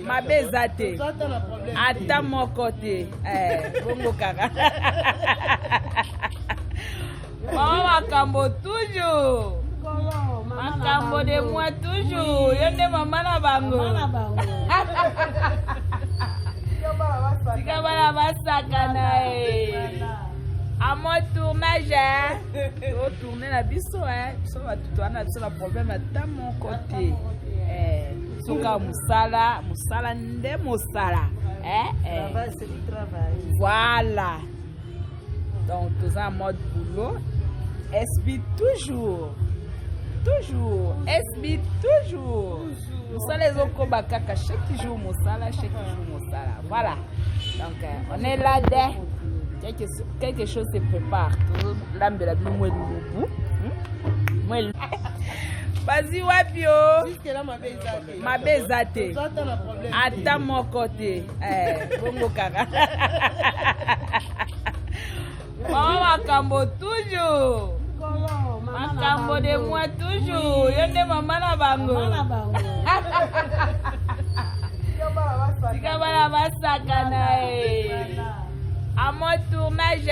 mabe eza te ata moko te bongo kaka mama makambo toujours makambo de moi toujours yo nde mama na bango tika bana basakana à mon tournage au tourner la biso biso batutu wana biso na problème ata mon côté soka musala nde mosala voilà donc tous en mode boulot SB toujours SB toujours mosala ezokoba kaka chaque jour mosala voilà donc on est là dès quelque chose se prépare lambela bino mwelu bazi wapi o mabe eza te ata moko te bongo kaka mama makambo toujours makambo de moi toujours yo nde mama na bango tika bana basakana à mon tournage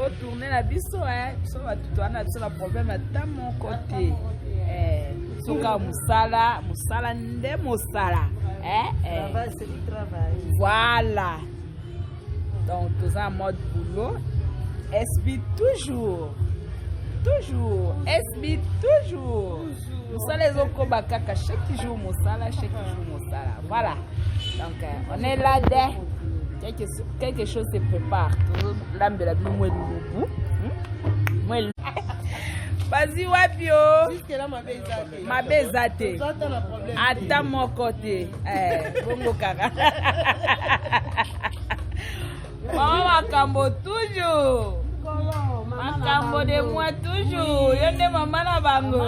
au tourner la biso biso batutu wana biso na problème ata mon côté soka musala nde mosala voilà donc tous en mode boulot SB toujours SB toujours mosala ezokoba kaka chaque jour mosala voilà donc on est là dès quelque chose se prépare lambela bino mwelu bazi wapi o mabe eza te ata moko te bongo kaka mama makambo toujours makambo de moi toujours yo nde mama na bango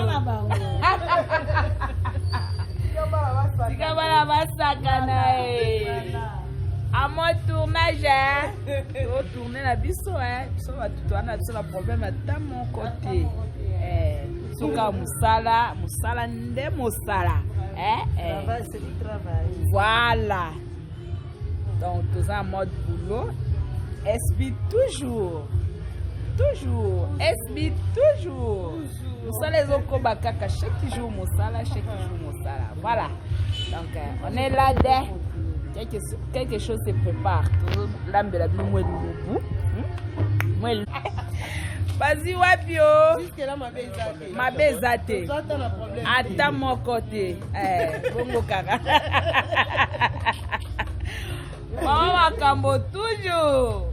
tika bana basakana à mon tournage au tourner la biso biso batutu wana biso na problème ata mon côté soka musala nde mosala voilà donc tous en mode boulot SB toujours SB toujours mosala ezokoba kaka chaque jour mosala voilà donc on est là dès quelque chose se prépare lambela bino mwelu bazi wapi o mabe eza te ata moko te bongo kaka mama makambo toujours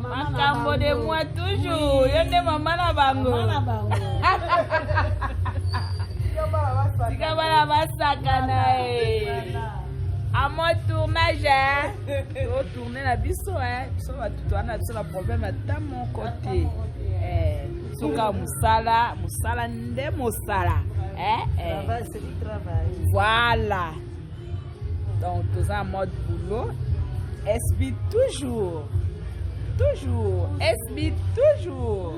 makambo de moi toujours yo nde mama na bango tika bana basakana à mon tournage au tourner la biso biso batutu wana biso na problème ata mon côté soka musala nde mosala voilà donc tous en mode boulot SB toujours SB toujours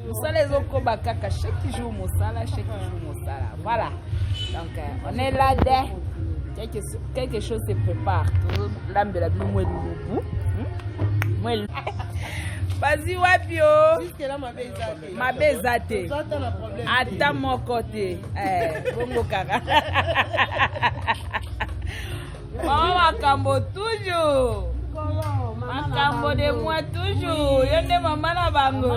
mosala ezokoba kaka chaque jour mosala voilà donc on est là dès quelque chose se prépare lambela bino mwelu bazi wapi o mabe eza te ata moko te bongo kaka mama makambo toujours makambo de moi toujours yo nde mama na bango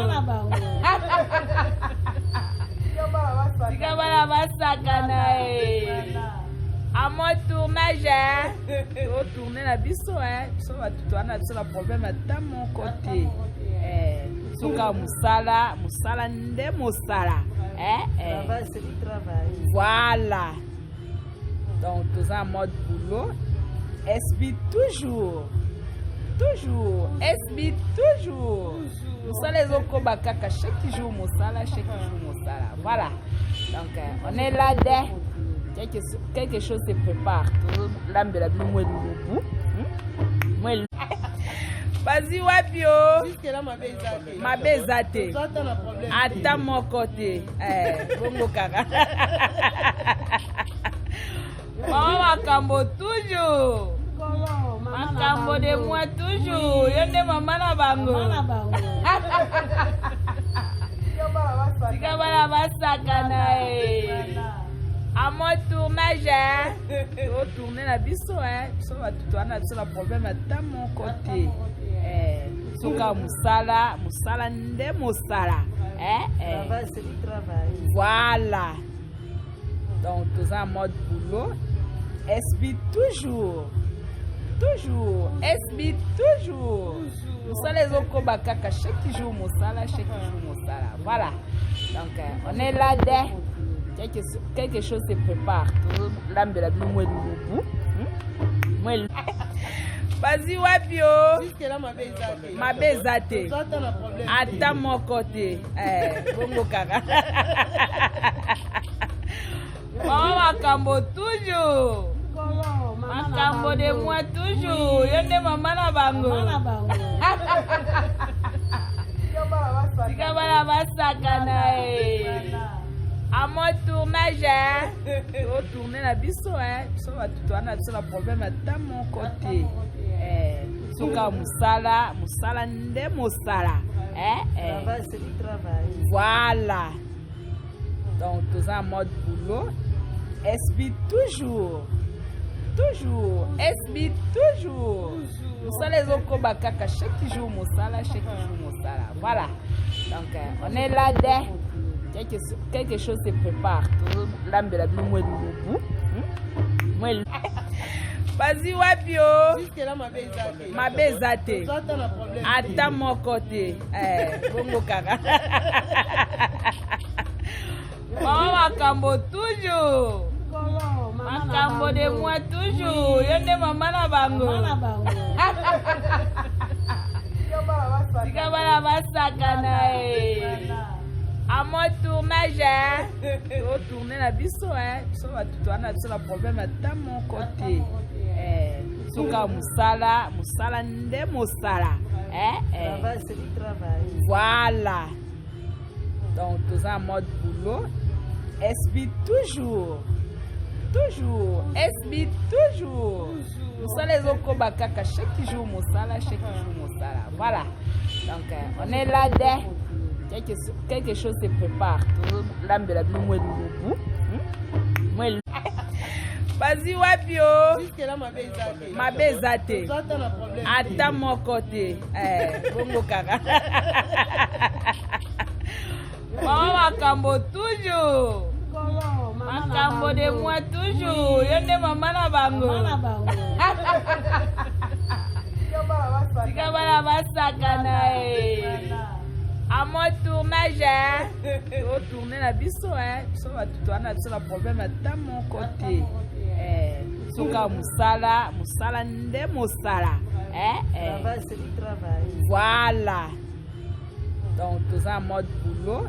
tika bana basakana à mon tournage au tourner la biso biso batutu wana biso na problème ata mon côté soka musala nde mosala voilà donc tous en mode boulot SB toujours SB toujours mosala ezokoba kaka chaque jour mosala voilà donc on est là dès quelque chose se prépare lambela bino mwelu bazi wapi o mabe eza te ata moko te bongo kaka Maman makambo toujours. Makambo de moi toujours. Yende maman na bango. Tika bala basakana à mon tournage, au tourner la biso, so tu as un problème dans mon côté. Soka musala, musala nde musala. C'est du travail. Voilà. Donc, tous en mode boulot. SB toujours. Toujours. SB toujours. Musala les autres bakaka chaque jour musala, chaque jour musala. Voilà. Donc, on est là dès. Quelque chose se prépare. L'âme de la vie, moi, le vas-y, wapio. Ma bezate. Attends mon côté. Bongo kaka. Maman makambo toujours. Makambo de moi toujours. Yende maman na bango. Tika bala basakana à mon tournage, au tourner la biso, so tu as un problème dans mon côté. Soka musala, musala nde musala. C'est du travail. Voilà. Donc, tous en mode boulot. SB toujours. Toujours. SB toujours. Musala les autres bakaka chaque jour musala, chaque jour musala. Voilà. Donc, on est là dès. Quelque chose se prépare. L'âme de la vie, moi, le vas-y, wapio. Ma bezate. Attends mon côté. Bongo kaka. Maman makambo toujours. Makambo de moi toujours. Yende maman na bango. Tika bala basakana à mon tournage, au tourner la biso, so tu as un problème dans mon côté. Soka musala, musala nde musala. C'est du travail. Voilà. Donc, tous en mode boulot. SB toujours. Toujours. SB toujours. Musala les autres bakaka chaque jour musala, chaque jour musala. Voilà. Donc, on est là dès. Quelque chose se prépare. L'âme de la vie, moi, le vas-y, wapio. Ma bezate. Attends mon côté. Bongo kaka. Maman makambo toujours. Makambo de moi toujours. Yende maman na bango. Tika bala basakana à mon tournage, au tourner la biso, so tu as un problème dans mon côté. Soka musala, musala nde musala. C'est du travail. Voilà. Donc, tous en mode boulot.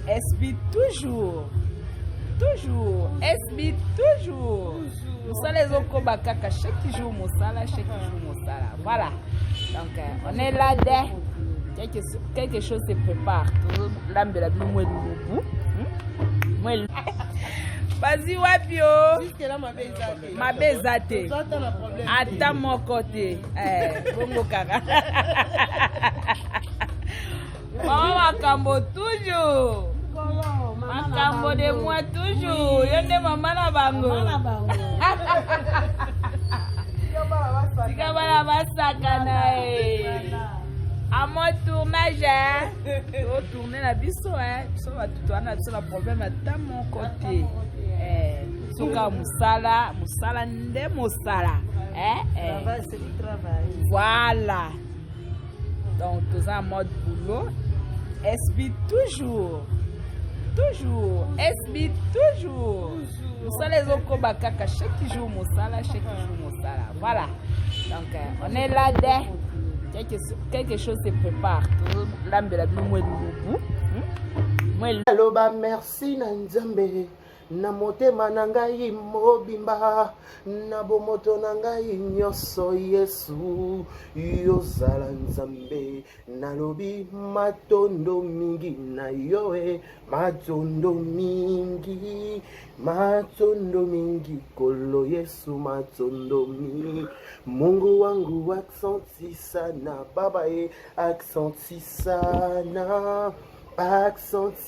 SB toujours. Toujours. SB toujours. Musala les autres bakaka chaque jour musala, chaque jour musala. Voilà. Donc, on est là dès. Quelque chose se prépare. L'âme de la vie, moi, le vas-y, wapio. Ma bezate. Attends mon côté. Bongo kaka. Maman makambo toujours. Makambo de moi toujours. Yende maman na bango. Tika bala basakana à mon tournage, au tourner la biso, so tu as un problème dans mon côté. Soka musala, musala nde musala. C'est du travail. Voilà. Donc, tous en mode boulot. SB toujours. Toujours. SB toujours. Musala les autres bakaka chaque jour musala, chaque jour musala. Voilà. Donc, on est là dès. Quelque chose se prépare. L'âme de la vie, moi, Aloba merci na nzambe na motema na ngai mobimba na bomoto na ngai nyonso Yesu yozala nzambe nalobi matondo mingi na yoe matondo mingi kolo Yesu matondo mingi Mungu wangu aksanti sana baba aksanti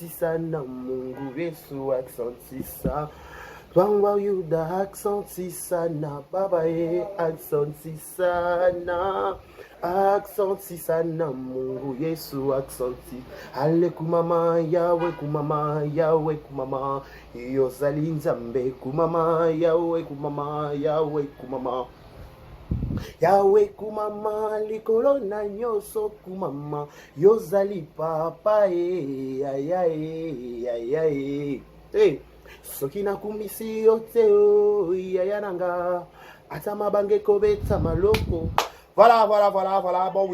sana Mungu Yesu aksanti sana Twangwa Yuda aksanti sana baba aksanti sana Mungu Yesu aksanti ale kumama yawe kumama yozali nzambe kumama yawe kumama likolo na nyoso kumama yozali papa soki nakumisi yo te yaya nanga ata mabange kobeta maloko. Voilà. Bon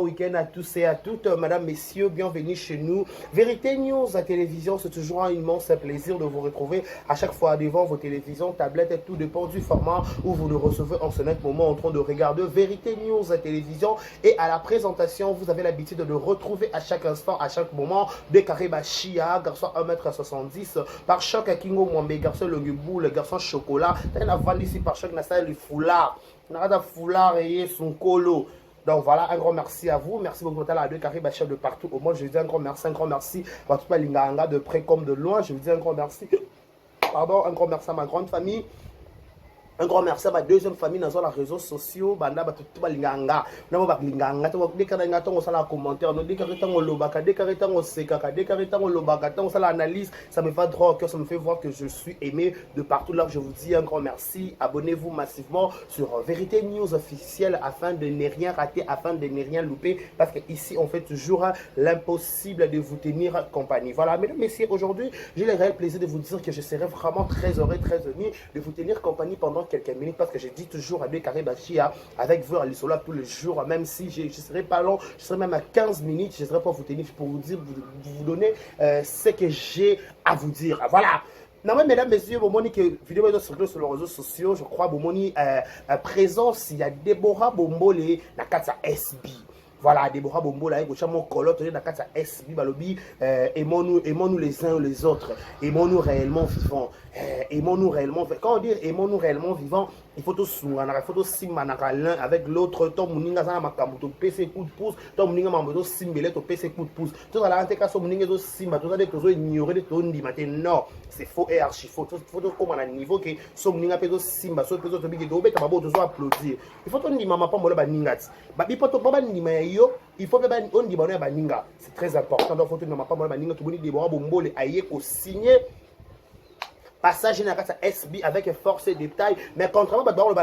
week-end à tous et à toutes. Madame, messieurs, bienvenue chez nous. Vérité News à télévision, c'est toujours un immense plaisir de vous retrouver à chaque fois devant vos télévisions, tablettes et tout dépend du format où vous nous recevez en ce net moment en train de regarder Vérité News à télévision. Et à la présentation, vous avez l'habitude de le retrouver à chaque instant, à chaque moment. De Kariba Chia, garçon 1m70, par choc à Kingo Mwambe, garçon le Guboul, garçon chocolat. T'as la vanne ici par choc, Nassa le foulard. Nada foulard et son colo. Donc voilà, un grand merci à vous. Merci beaucoup à la deux carrés chef de partout. Au moins, je vous dis un grand merci à tout le Linganga de près comme de loin. Je vous dis un grand merci. Pardon, un grand merci à ma grande famille. Un grand merci à ma deuxième famille dans les réseaux sociaux. Banda ba tout linganga. Na ba linganga to de karanga to sala commentaire, no de kareta ngo lobaka, de kareta ngo sekaka, de kareta ngo lobaka, to sala analyse, ça me fait droit au cœur, ça me fait voir que je suis aimé de partout là. Je vous dis un grand merci. Abonnez-vous massivement sur Vérité News officielle afin de ne rien rater, afin de ne rien louper parce que ici on fait toujours l'impossible de vous tenir compagnie. Voilà, mesdames, messieurs, aujourd'hui, j'ai le réel plaisir de vous dire que je serai vraiment très heureux, très heureux de vous tenir compagnie pendant quelques minutes parce que je dis toujours à deux carrés Bachia avec vous à l'Isola tous les jours, même si je ne serai pas long, je serai même à 15 minutes, je ne serai pas vous tenir pour vous dire, vous donner ce que j'ai à vous dire. Voilà. Non, mesdames, messieurs, vous voyez que vidéo est circulée sur les réseaux sociaux, je crois, vous voyez présence, il y a Déborah Bombole, la carte SB. Voilà, Déborah Bombola, mon colotte, dans la SB, Balobi, aimons-nous les uns les autres, aimons-nous réellement vivants, aimons-nous réellement vivants. Quand on dit aimons-nous réellement vivants, il faut tous l'un avec l'autre, ton mouninga za makamuto PC coup de pouce, ton mouninga mamoto simbele to PC coup de pouce. Tout à l'heure, en so mouninga zo simba, tout à l'heure, to ignorer de ton dit matin. Non, c'est faux et archi faux. Faut comme à un niveau que so mouninga peso simba, so peso to bigi do beta babo to applaudir. Il faut ton dit mama pas mola baningati. Ba bi poto baba ni mayo, il faut que on dit bana baninga. C'est très important. Donc faut ton mama pas mola baninga to boni Déborah Bombole aye ko signer passage na kata SB avec force et détail, mais contrairement à Déborah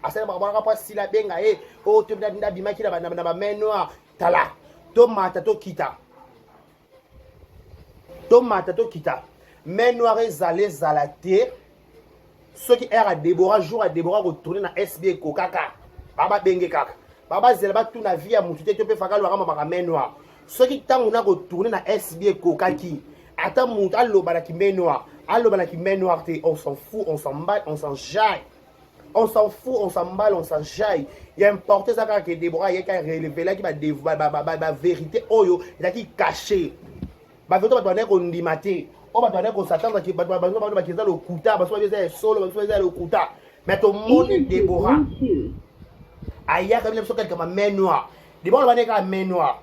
asala ba pas si la benga o to nda bimaki na ba menoir tala tomata to kita menoir ezalé zalaté ceux qui errent à Déborah jour à Déborah retourner na SB ko kaka baba benge kaka baba zela ba tout na vie ya mutu te pe faka lo ba menoir ceux qui tango na retourner na SB ko kaki attends mon allo balaki menoir te on s'en fout, on s'emballe, on s'en jaille. On s'en fout, on s'emballe, on s'en jaille. Il y a importé ça que Déborah il y a relevé là qui va vérité oyo, il a qui caché. Ba vérité ba donner qu'on dit maté. On va donner qu'on s'attend que ba le kuta, ba so les solo, ba so les le kuta. Mais ton monde Déborah. Aya comme ça quelqu'un menoir. Déborah va nekka menoir.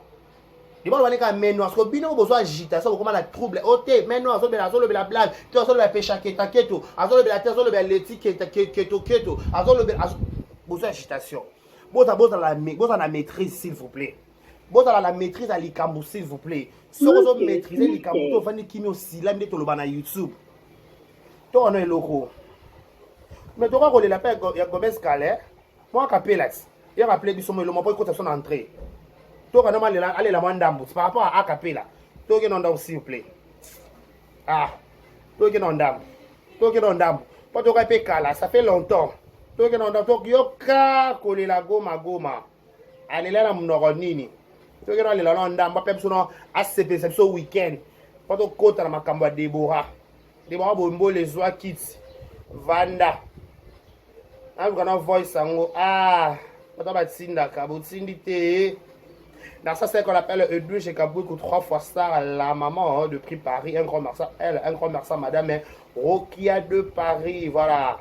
Les gens qui ont mené parce que bino besoin agitation comment la trouble ok maintenant ça le la blague tu ça le pécha keto ça le la terre ça le l'éthique keto ça le besoin agitation bon la maîtrise s'il vous plaît bon la maîtrise à likambo s'il vous plaît si vous maîtriser likambo to vandi kimio sila ndeto loba na YouTube to on est loko mais to ko le la paix ya Gomez Calais moi capela il rappelé du sommet le moment pour son entrée. Toi, quand on allez la mandambo, c'est par rapport à Acapella. Toi, qui n'en s'il vous plaît. Ah, toi, qui n'en dame. Toi, qui n'en dame. Pas de répéter là, ça fait longtemps. Toi, qui n'en dame. Toi, qui a collé la goma. Allez là, mon nini. Toi, qui n'en dame. Pas personne à ce week-end. Quand on côte à la macamba Déborah. Déborah Bombo les oies kids. Vanda. Vous avez voice en ah. Quand on Tinda, Kabutindi te. Dans ça, c'est ce qu'on appelle Edu chez Kaboukou 3 fois star, la maman de Prix Paris. Un grand merci, elle, un grand merci, madame Rokia de Paris. Voilà.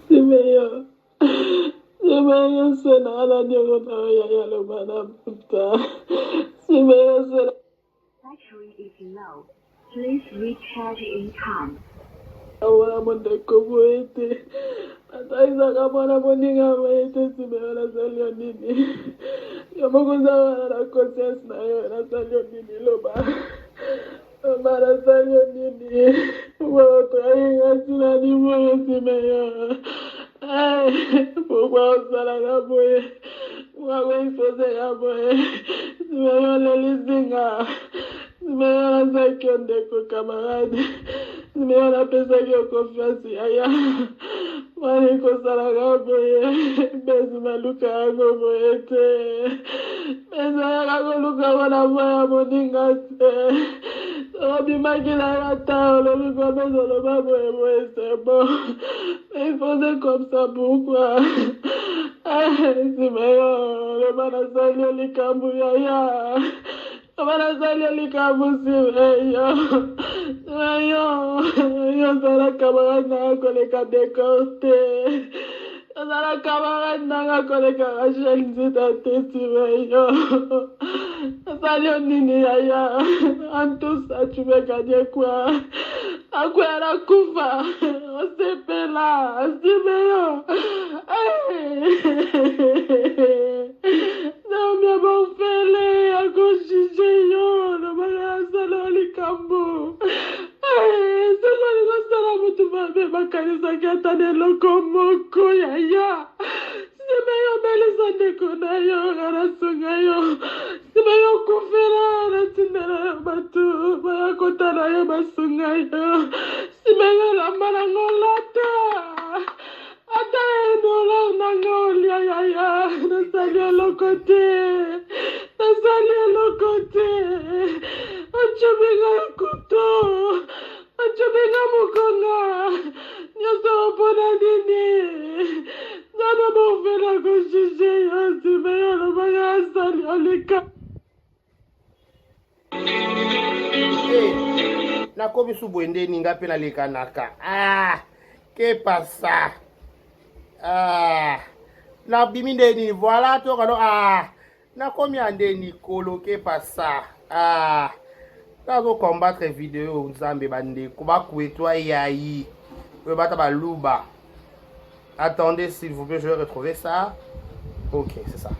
C'est meilleur. C'est meilleur, c'est là, la diagonale, le madame putain. C'est meilleur, c'est là. Battery is low. Please recharge in time. Ahora monte como este. Hasta esa cámara poninga este si me van a salir nini. Yo me gustaba la conciencia na yo era salió nini lo va. Para salió nini. Bueno, traen así la ni voy si me yo. Ay, pues sala la voy. Voy se ya voy. Si me yo le lisinga. Si me yo la saqué de con camarade. Si me yo la pensé que confianza ya. Mani kosala boye, bezi maluka yango boye te. Bezi yango luka wana boya moninga te. Obimaki na yata, le luka bezo le ba boye boye c'est bon. Mais il faisait comme ça pourquoi? Si meilleur, le manasali likambu yaya. Le manasali likambu si meilleur. Yo sala camarade na koleka décorté. Yo sala camarade na koleka Rachel Nzita tesime yo. Salio nini yaya. En tout ça tu veux gagner quoi? À quoi la kufa? On s'est là. Simeyo. Non bien bon fele. A gauche yo. Le malade salo likambo. C'est quoi les gosses là, tu vas me macanisa qui attendent le comoko, yaya. C'est meilleur, mais les années qu'on a eu, la songayo. C'est meilleur qu'on fait là, la tinela, bateau, ma kotana, ya basongayo. C'est meilleur la malangolata. Ata no la nangolia, yaya. Ne salut le côté. Ne salut le côté. Achobenga couteau. Achobenga mukonga. Nyoso pona nini. Nana mo fela ko jije ya simeyo no baga sali alika. Na komi subwende ninga pena leka naka. Ah, que passa? Ah, na biminde ni voilà to kano ah. Na komi ande ni kolo que passa? Ah. Tazo combattre vidéo nzambe bande kuba kuetwa yayi. Bata baluba. Attendez s'il vous plaît, je vais retrouver ça. OK, c'est ça.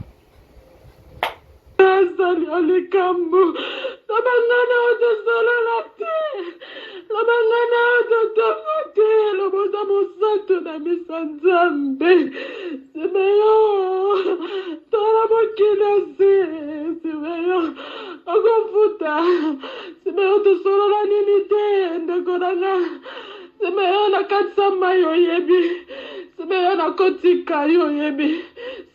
Sali alikambu. La bangana de solo la te. La bangana de tomote. Le bosa mosato na misanzambe. C'est meilleur. Tola mokina c'est meilleur. Ogofuta. C'est meilleur de solo la nimite. Ndekoranga. C'est meilleur na katsama yo yebi. C'est meilleur na kotika yo yebi.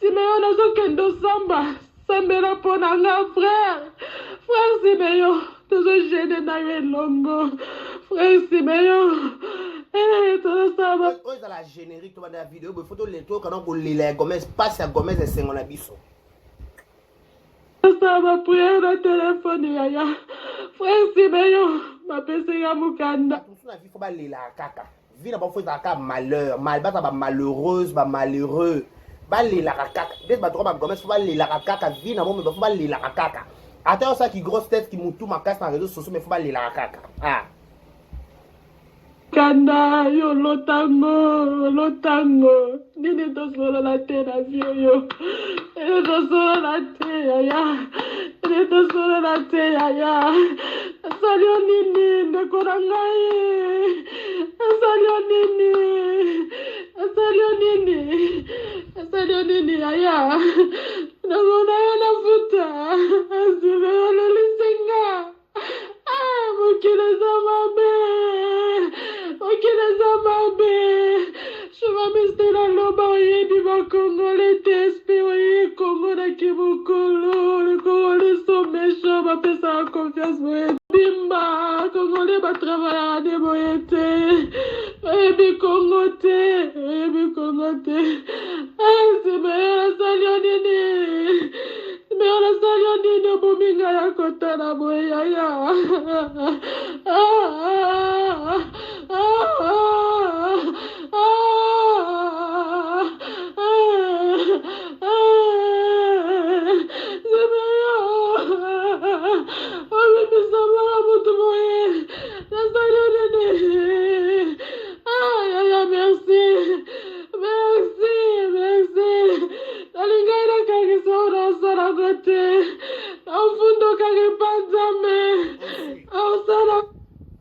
C'est meilleur na zokendo samba. Sambela ponanga frère. Frère Simeyo. Tozo gêné na longo. Frère Simeyo. Eh, tout ça va. Oh, dans la générique, tu vas dans la vidéo, il faut que les tours, quand on les Gomez, passe à Gomez et c'est mon abisso. Ça va prier le téléphone, yaya. Frère Simeyo. Ma PC ya mukanda. Tout ça, il faut pas les la caca. Vie d'abord, il faut que malheur. Malbata, malheureuse, malheureux. Balé la caca. Dès que tu vas Gomez, il faut balé la caca. Vie d'abord, il faut balé la caca. Attends, ça qui grosse tête qui moutou ma casse dans les réseaux sociaux, mais il faut balé la caca. Ah. Kanda yo lotango nini tosolo la te na vio yo nini tosolo la te yaya nini tosolo la te yaya asalio nini ndekona ngai asalio nini yaya ndekona yo na futa asibe yo lelisenga mokile za mabe. Je vais m'ester dans l'eau, du Congo, les TSP, Congo, le Congo, les sont méchants, bapesa confiance boye bimba Congolais batravaillera de boye te oyebi Congo te oyebi Congo te simeyo nasali yo nini simeyo nasali yo nini obomi ngai ya kota na boye yaya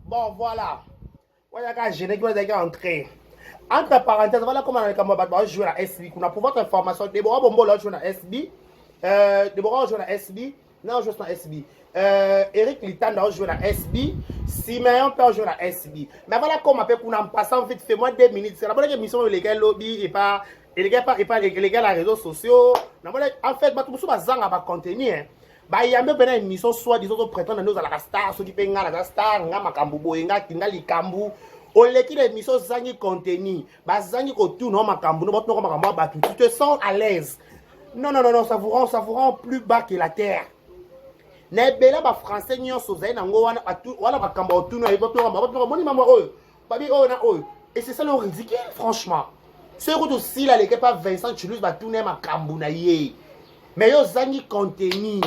Bon, voilà. Voilà quand je n'ai pas entré. Entre parenthèses, voilà comment on va jouer à SB. Pour votre information, Déborah Bombo là joue à SB. Déborah joue à SB. Non, je joue à SB. Eric Litan joue à SB. Simeon peut jouer à SB. Mais voilà comment on peut pour en passant vite fait moi 2 minutes. C'est la bonne émission les gars lobby et pas les gars les réseaux sociaux. En fait, tout ça va va contenir. Bah il y a même une émission soit disons prétendent nous à la star ceux qui payent la star nga makambu boyenga tinga likambu oleki les émissions zangi contenu ba zangi ko tout non makambu no botno makambu ba tu te sens à l'aise. Non, ça vous rend plus bas que la terre. Nebela ba français nyonso zai nango wana wana makambu tout no e botno ba moni mama oyo babi oyo na oyo et c'est ça le ridicule franchement. Ce route aussi là les pas Vincent Tulus ba tout ne makambu na ye. Mais yo zangi contenu.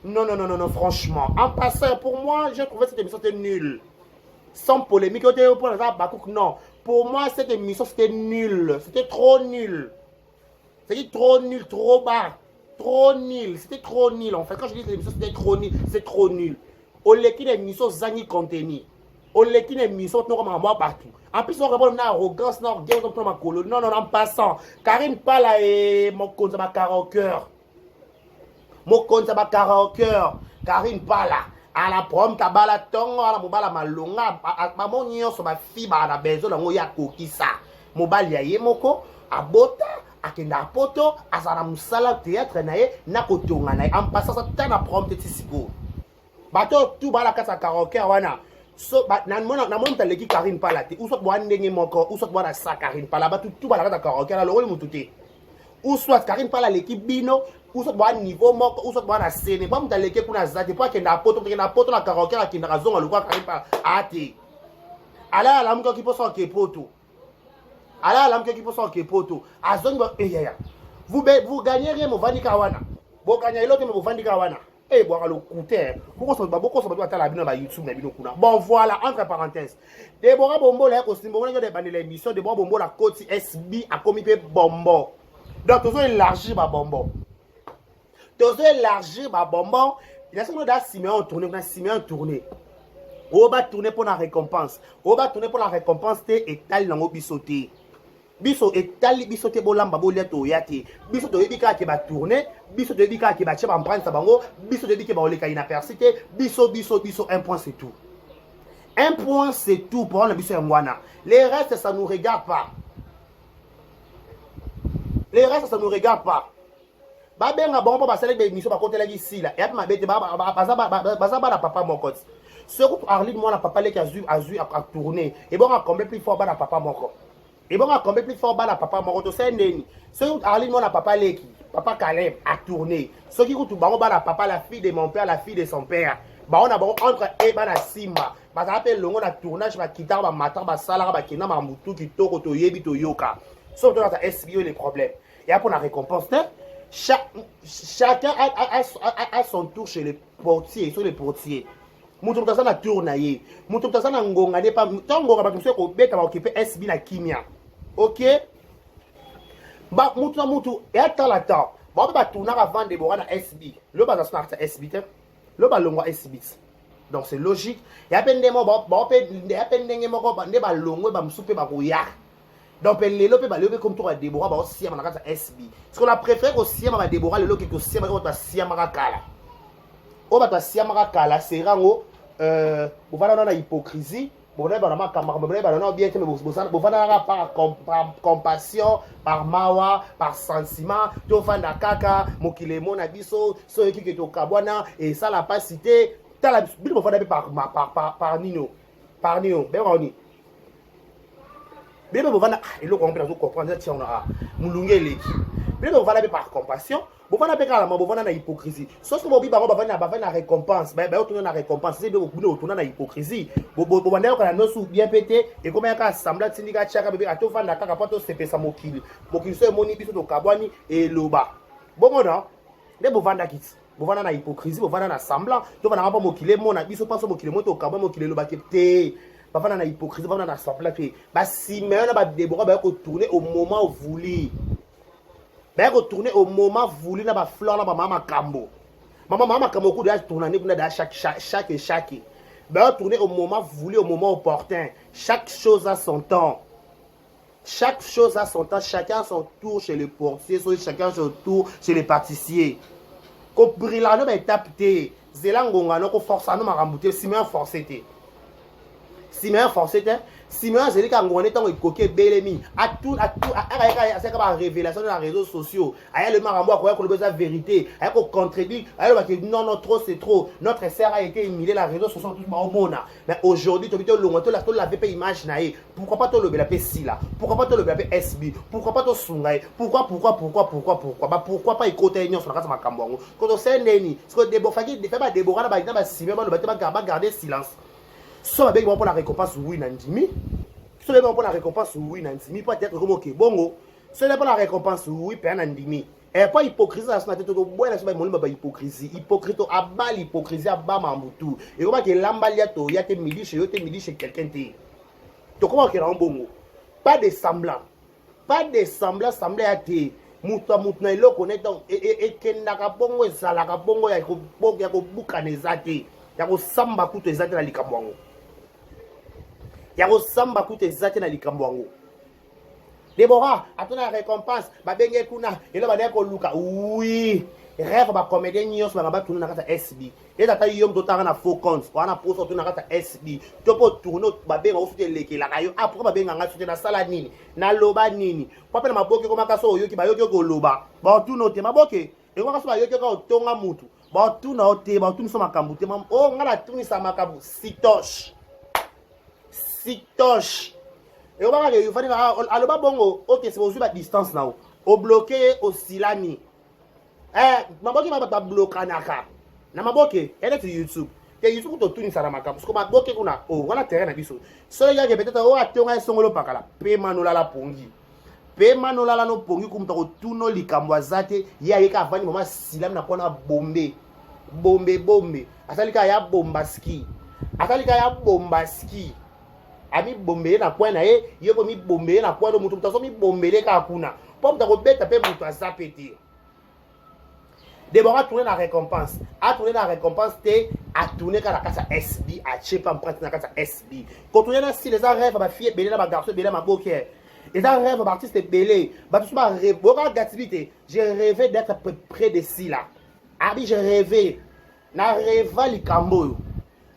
Non, franchement. En passant, pour moi, j'ai trouvé cette émission nulle. Sans polémique, non. Pour moi, cette émission, c'était nul. C'était trop nul. C'était trop nul, trop bas. Trop nul. C'était trop nul. En fait, quand je dis cette émission, c'était trop nul. C'est trop nul. On l'équipe d'émission Zangi contenu. On l'équipe d'émission, nous avons partout. En plus, on répond à arrogance, non, en passant. Karine Pala et mon compte, ma cœur. Mon compte ça va karaoke Karine Pala à la prom tabala tongo à la mobala malonga maman nyonso ba fiba na bezo lango ya kokisa mobali ya yemoko abota akenda poto azana musala théâtre naye na kotonga naye en passant ça tana prom tetisipo bato tout bala kasa karaoke wana so na mona taleki Karine Pala te ou soit bo ndenge moko ou soit bo na sa Karine Pala bato tout bala kasa karaoke la lolo mututé ou soit Karine Pala l'équipe bino ou soit bon niveau moko ou soit bon na scène pas m'ta leke kuna zate pas que na poto na karaoke la kinda zonga lokwa Karine Pala ati ala la mko ki poso ke poto ala la mko ki poso ke poto azongi ba ya vous gagnez rien movandi kawana bo gagner l'autre mais movandi kawana bo le coûter pourquoi ça ba boko ça ba ta la bino ba YouTube na bino kuna bon voilà entre parenthèses Déborah Bombo là ko simbo nga de bande l'émission Déborah Bombo la côte SB a commis pe bombo donc toujours élargir ba bombo. Tous élargir ma bonbon, il a seulement d'un Simeon tourné. On va tourner pour la récompense. On va tourner pour la récompense et étal dans le bisoté. Biso étal bisoté bolamba boleto yate. Biso de bika qui va tourner, biso de bika qui va cheba en prendre sa bango, biso de bika ba oleka inapercité, biso 1 point c'est tout. 1 point c'est tout pour le biso ngwana. Les restes ça nous regarde pas. Les restes ça nous regarde pas. Babenga bon pas passer les émissions par côté là ici là et puis ma bête baza ba papa moko ce que Arline moi la papa les qui a tourner et bon a combler plus fort ba la papa moko et bon a combler plus fort ba la papa moko to c'est ndeni ce que Arline moi la papa les qui papa Caleb a tourné ce qui tout ba la papa la fille de mon père la fille de son père ba on a bon entre et ba na simba ba ça appelle longo na tournage ba kita ba matin ba sala ba kina ma mutu ki toko to yebi to yoka sauf dans ta SBO les problèmes et après on a récompense. Chacun a son tour chez les portiers, sur les portiers. Mutu mtasa na tour na ye. Mutu mtasa na ngonga ne pa tangonga ba tumse ko beta ba occuper SB na kimia. OK? Ba mutu et attends la temps. Ba tourner avant de boire na SB. Le ba na SB te. Le ba longwa SB. Donc c'est logique. Ya pende mo ba pende moko ba ne ba longwe ba msupe ba koya. Donc les lopes comme toi Déborah ba aussi à la SB. Ce qu'on a préféré aussi à Déborah le lot que aussi à ma kala. O ba ta siamaka kala c'est rango on va dans la hypocrisie par compassion, par mawa, par sentiment, tofanda kaka, mokilemo na biso, so qui est au kabwana, et ça l'a pas cité, t'as la Bible par Nino, ben on y. Bible bovana, et l'eau qu'on peut comprendre, tiens, on a moulungé les Bible bovana par compassion. Bovana peka la bovana na hypocrisie. Sauf que bobi ba bavana récompense. Ben on tourne na récompense. C'est beaucoup de tourner na hypocrisie. Bovana ko na nosu bien pété et comme ka assembla tindika chaka bébé atofanda kaka poto sepesa mokili. Mokili so moni biso to kabwani et loba. Bongo non. De bovanda kit. Bovana na hypocrisie, bovana na semblant. To vana pas mokili mona biso pas mokili moto kabwa mokili loba kete. Bavana na hypocrisie, bavana na semblant que ba Simeon ba Déborah ba ko tourner au moment voulu. Ben retourner au moment voulu na ba fleur na ba mama kambo. Mama kambo ko doit tourner na chaque. Ben retourner au moment voulu, au moment opportun. Chaque chose a son temps. Chaque chose a son temps, chacun son tour chez les portiers, chacun son tour chez les pâtissiers. Ko brilano ba tapé, zelangonga no ko forçano marambuté, Simeon forcé té. Simeon forcé té. Simeon Zélik a ngouané tant écoqué Belemi. À tout, c'est comme la révélation dans les réseaux sociaux. Aïe le marambo a qu'on a besoin de vérité. Aïe qu'on contribue. Aïe le que non, trop c'est trop. Notre sœur a été humiliée dans les réseaux sociaux tout au monde. Mais aujourd'hui, tu as vu la VP image naïe. Pourquoi pas te lever la paix si là? Pourquoi pas te lever la paix SB? Pourquoi pas te sungaï? Pourquoi pas écouter une sur la case Macambouango? Quand on sait Neni, ce que Déborah fait pas Déborah, bah Simeon va garder silence. Soit avec moi pour la récompense oui Nandimi, soit avec moi pour la récompense oui Nandimi, peut-être comme ok bongo, soit pour la récompense oui Père Nandimi. Et pas hypocrisie dans son tête de boire la semaine mon ba hypocrisie, hypocrite à bas l'hypocrisie à bas mamoutou. Et comment que l'ambaliato y a te midi chez quelqu'un te. Donc comment que en bongo, pas de semblant semblant à te. Muta na ilo connaît donc et kenaka bongo ezalaka bongo ya ko buka nezate. Ya ko samba kuto ezate na likambwango. Yako samba kute zate na likambwango. Déborah, atona récompense, ba benge kuna, elo ba deko luka. Oui, rêve ba comédien nyos ba ba tuna na kata SB. Et tata yom dotara na faux compte, wana poso tuna na kata SB. Topo tourno ba benga ofute leke la kayo. Après ba benga ngatu na sala nini, na loba nini. Papa na maboke koma kaso yoki ba yoki ko loba. Ba tuno te maboke. E koma kaso ba yoki ko tonga mutu. Ba tuna ote, ba tuna so makambu te mam. Oh ngala tuni sa makambu sitosh. Sitoche. Et on va dire, aloba bongo, ok, c'est aussi la distance là. Au bloqué, au silani. Maboki va pas bloquer naka. Na maboki, elle est sur YouTube. Et YouTube to tuni sa ramaka parce que maboki kuna, oh, on a terrain na biso. So ya peut-être oh atonga songolo pakala. Pe manola pongi. Pe manola no pongi comme to tuno likambwa zate, ya yeka avani mama silam na kona bombe. Bombe. Asalika ya bombaski. Ami bombe na kwa na ye yoko mi bombe na kwa do mutu mutaso mi bombele ka kuna po mutako beta pe mutu azapeti. Déborah tourner la récompense te a tourner ka la kasa SB a chepa mprati na kasa SB ko tourner na si les rêves ba fille belé na ba garçon belé ma boke les rêves ba artiste belé ba tout ba rêve boka gativité j'ai rêvé d'être près de si là abi j'ai rêvé na rêva likambo.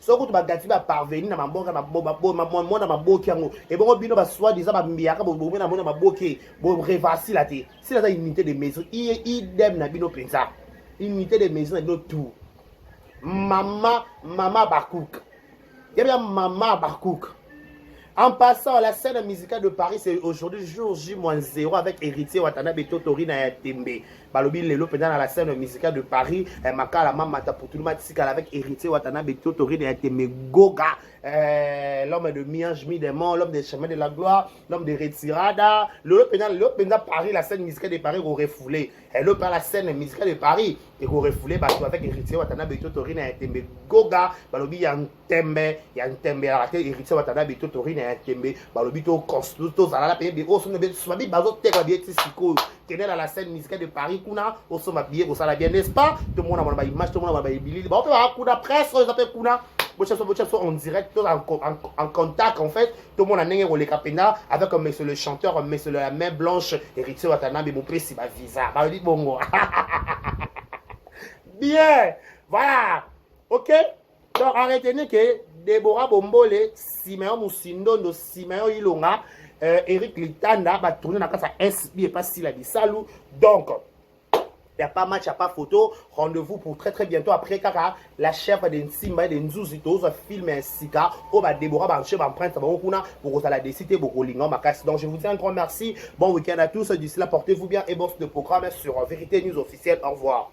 So ko to bagati ba parvenir na mabonga na maboki yango et bon bino ba soit disant ba mbiaka bo na mona maboki bo revasi la te si la unité de maison idem na bino pensa unité de maison na bino tout mama bakouk ya mama bakouk. En passant, la scène musicale de Paris, c'est aujourd'hui jour J-0 avec Héritier Watanabe Totori na Yatembe. Balobi lelo pendant la scène musicale de Paris, Makala Mamata pour tout le monde avec Héritier Watanabe Totori na Yatembe Goga, l'homme de Miange Midemont, l'homme des chemins de la gloire, l'homme de Retirada. Le pendant Paris, la scène musicale de Paris aurait refoulé. Et le par la scène musicale de Paris, et aurait refoulé avec Héritier Watanabe Totori na Yatembe Goga. Balobi Yantembe, Héritier Watanabe Totori na Yatembe. Balobi to construto zalala payé au son de somabi bazo teka bien tisiko. Tenez dans la scène musicale de Paris kuna au son ma bien au sala bien n'est-ce pas? Tout le monde a ma image, tout le monde a ma bilili. Ba on peut avoir kuna presse, ils appellent kuna. Bochasso en direct, en contact en fait. Tout le monde a n'engagé au lekapena avec monsieur le chanteur, monsieur la main blanche, Héritier Watanabe mon prix si ba visa. Ba dit bongo. Bien. Voilà. OK? Donc arrêtez que Deborah Bombole, Simeon Moussindondo, Simeon Ilonga, Eric Litanda, va tourner dans la casa SB et pas si la Salou. Donc, il n'y a pas match, il n'y a pas photo. Rendez-vous pour très très bientôt après Kaka, la chef de Nsimba de Nzuzitos, film et Sika, au bas Deborah Banché, Prince, pour la décider, pour Lingon, Makas. Donc je vous dis un grand merci. Bon week-end à tous. D'ici là, portez-vous bien et bon de programme sur Vérité News officielle. Au revoir.